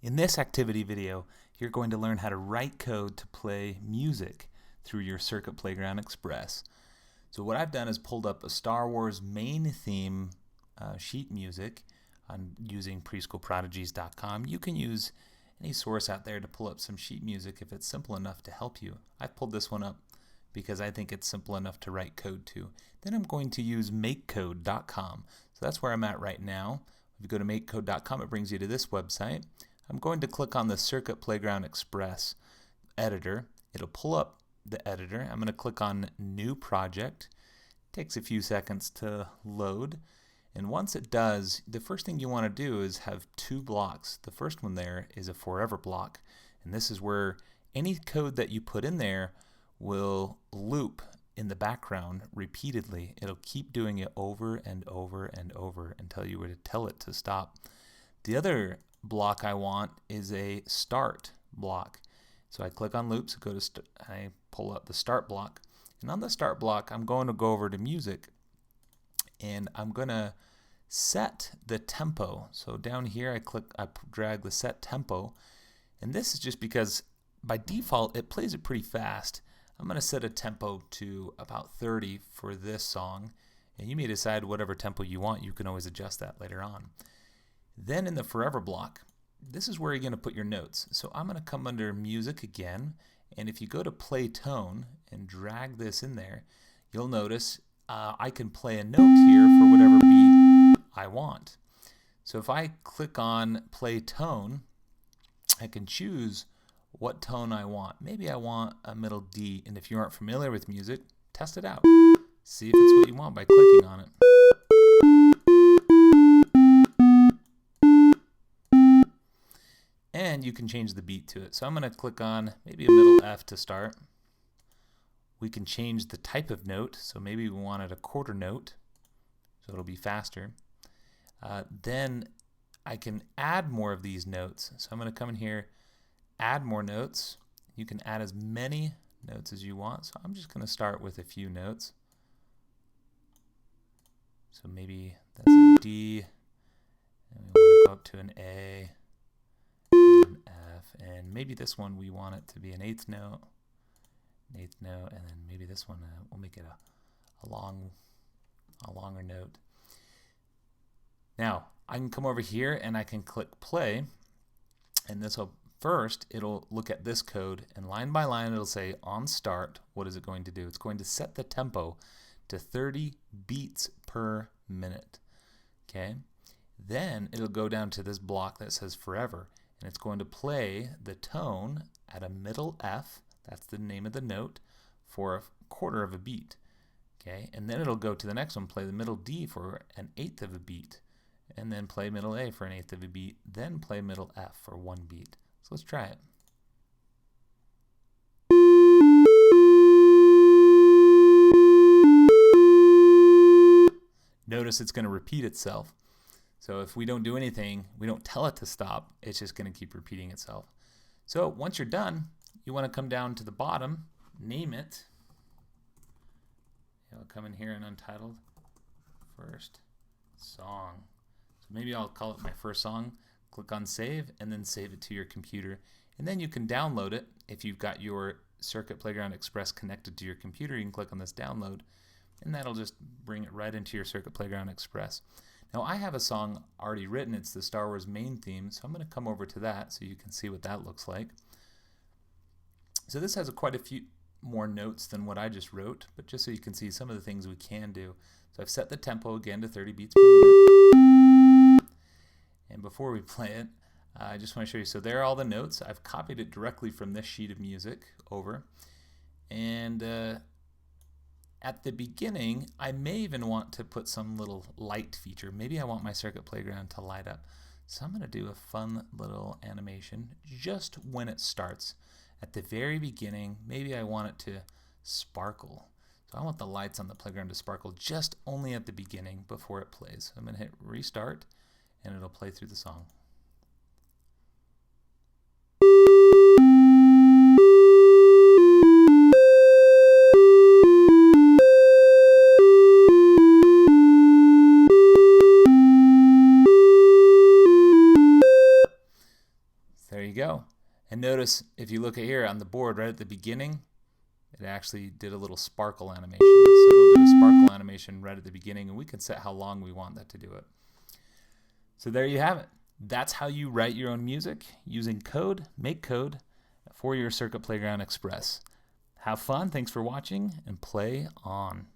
In this activity video, you're going to learn how to write code to play music through your Circuit Playground Express. So what I've done is pulled up a Star Wars main theme sheet music using preschoolprodigies.com. You can use any source out there to pull up some sheet music if it's simple enough to help you. I've pulled this one up because I think it's simple enough to write code to. Then I'm going to use MakeCode.com. So that's where I'm at right now. If you go to MakeCode.com, it brings you to this website. I'm going to click on the Circuit Playground Express editor. It'll pull up the editor. I'm going to click on New Project. It takes a few seconds to load. And once it does, the first thing you want to do is have two blocks. The first one there is a forever block. And this is where any code that you put in there will loop in the background repeatedly. It'll keep doing it over and over and over until you were to tell it to stop. The other block I want is a start block. So I click on loops, I pull up the start block. And on the start block, I'm going to go over to music and I'm going to set the tempo. So down here I drag the set tempo, and this is just because by default it plays it pretty fast. I'm going to set a tempo to about 30 for this song, and you may decide whatever tempo you want. You can always adjust that later on. Then in the forever block, this is where you're going to put your notes. So I'm going to come under music again, and if you go to play tone and drag this in there, you'll notice I can play a note here for whatever beat I want. So if I click on play tone, I can choose what tone I want. Maybe I want a middle D, and if you aren't familiar with music, test it out. See if it's what you want by clicking on it. And you can change the beat to it. So I'm going to click on maybe a middle F to start. We can change the type of note, so maybe we wanted a quarter note, so it'll be faster. Then I can add more of these notes. So I'm going to come in here, add more notes. You can add as many notes as you want. So I'm just going to start with a few notes. So maybe that's a D, and we want to go up to an A, an F, and maybe this one we want it to be an eighth note, and then maybe this one we'll make it a longer note. Now I can come over here and I can click play, and this will first it'll look at this code, and line by line it'll say on start what is it going to do. It's going to set the tempo to 30 beats per minute. Okay, then it'll go down to this block that says forever, and it's going to play the tone at a middle F, that's the name of the note, for a quarter of a beat. Okay, and then it'll go to the next one, play the middle D for an eighth of a beat, and then play middle A for an eighth of a beat, then play middle F for one beat. So let's try it. Notice it's going to repeat itself. So if we don't do anything, we don't tell it to stop, it's just going to keep repeating itself. So once you're done, you want to come down to the bottom, name it. I'll come in here and untitled first song. So maybe I'll call it my first song. Click on save and then save it to your computer. And then you can download it. If you've got your Circuit Playground Express connected to your computer, you can click on this download, and that'll just bring it right into your Circuit Playground Express. Now I have a song already written. It's the Star Wars main theme, so I'm going to come over to that so you can see what that looks like. So this has quite a few more notes than what I just wrote, but just so you can see some of the things we can do. So I've set the tempo again to 30 beats per minute. And before we play it, I just want to show you, so there are all the notes. I've copied it directly from this sheet of music over. And at the beginning, I may even want to put some little light feature. Maybe I want my Circuit Playground to light up. So I'm going to do a fun little animation just when it starts. At the very beginning, maybe I want it to sparkle. So I want the lights on the playground to sparkle just only at the beginning before it plays. So I'm going to hit restart, and it'll play through the song. you go. And notice if you look at here on the board right at the beginning, it actually did a little sparkle animation. So it'll do a sparkle animation right at the beginning, and we can set how long we want that to do it. So there you have it. That's how you write your own music using code, MakeCode, for your Circuit Playground Express. Have fun, thanks for watching, and play on.